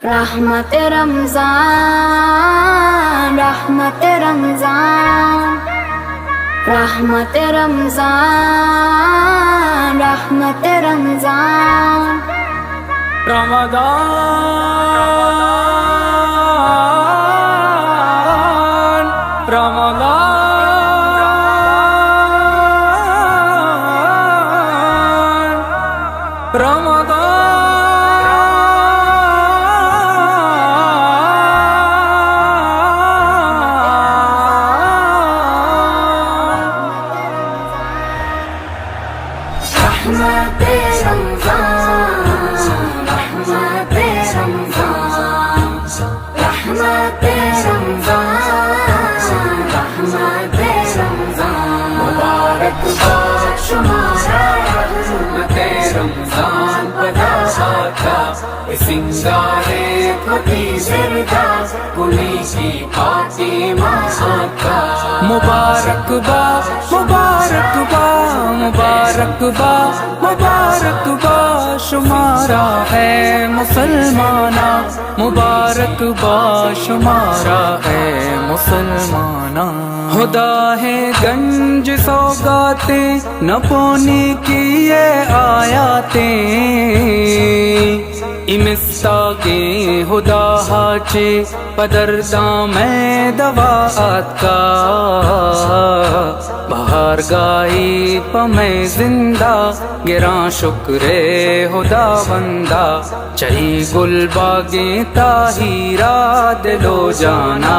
رحمت رمضان رحمت رمضان رحمت رمضان رحمت رمضان رمضان رمضان رمضان رحمت رمضان رحمت رمضان رحمت رمضان رحمت رمضان مبارک باد شمارا رحمت رمضان پداشاتا سنگارے کھتی زردہ کلی کی پاتی ماساتا مبارک با مبارک با مبارک با مبارک با شمارا ہے مسلمانہ مبارک با شمارا ہے مسلمانہ خدا ہے گنج سوگاتیں نہ پونی کی یہ آیاتیں امستاگے خدا ہاچے پدردام دواعت کا بہار گائی پمیں زندہ گراں شکر خدا بندہ چہی گل باغیں طاہرہ دلو جانا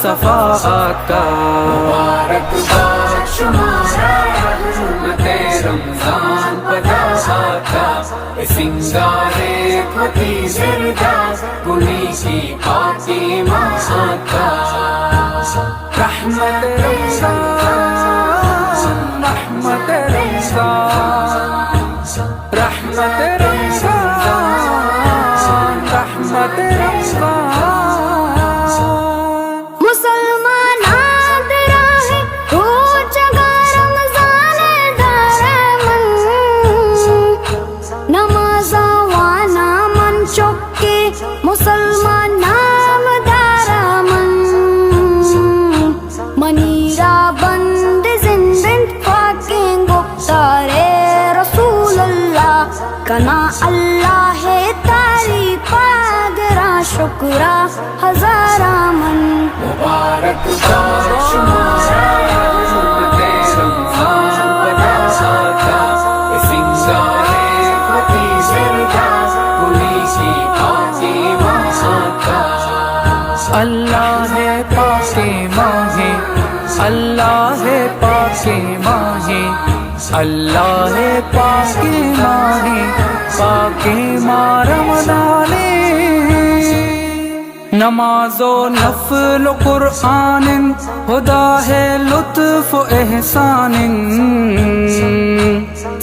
صفات کا مبارک باد شمارا رحمت رمضان پداشاتا سنگارے کھتی زردہ کلی کی پاتی ماساتا رحمت رمضان رحمت رمضان رحمت رمضان رحمت رمضان مسلمان نام دارامن منیرا بند زندن پاکیں گفتار رسول اللہ کنا اللہ ہے تاری پاگرا شکرا ہزارہ من مبارک باد شمارا رحمت رمضان پداشاتا سنگارے کھتی زردہ کلی کی پاتی ماساتا اللہ ہے پاک ماہ اللہ ہے پاک ماہ اللہ ہے پاک ماہ پاک ماہ رمضان نماز و نفل و قرآن خدا ہے لطف و احسان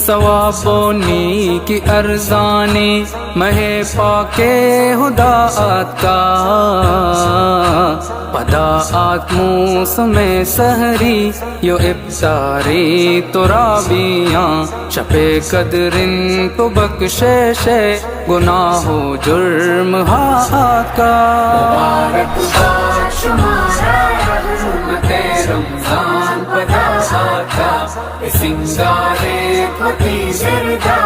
ثواب و نیکی ارزانی مہ پاک خداعت کا پداعت موسم سحری یو ابتاری ترابیاں شب قدرن تو بخشش گناہ و جرم ہاتھ کا مبارک باد شمارا رحمت رمضان پداشاتا سنگارے کھتی زردہ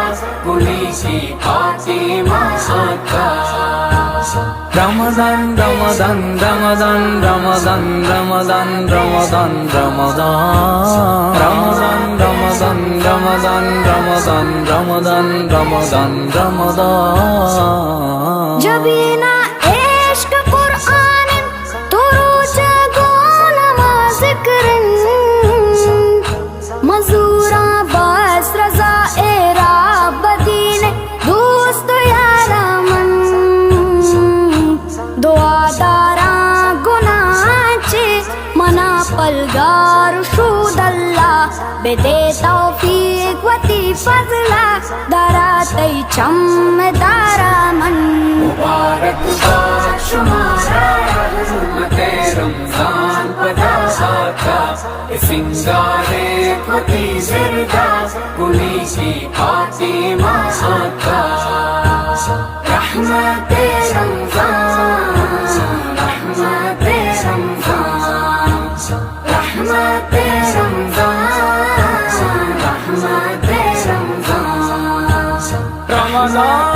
کلی کی پاتی ماساتا رمضان رمضان رمضان رمضان رمضان رمضان رمضان رمضان رمضان رمضان رمضان رمضان رمضان رمضان جب یہ نہ عشق قرآن تو روجہ گو نماز ذکر مزورا بس رضا رب دین دوست یارا من دعا دارا گناہ چے منا پلگار شود اللہ بدے توفیق وتی فضلہ دارا تی چم دارا من مبارک باد شمارا رحمت رمضان پداشاتا سنگارے کھتی زردہ کلی کی پاتی ماساتا رحمت رمضان رحمت رمضان رحمت رمضان رحمت رمضان رمضان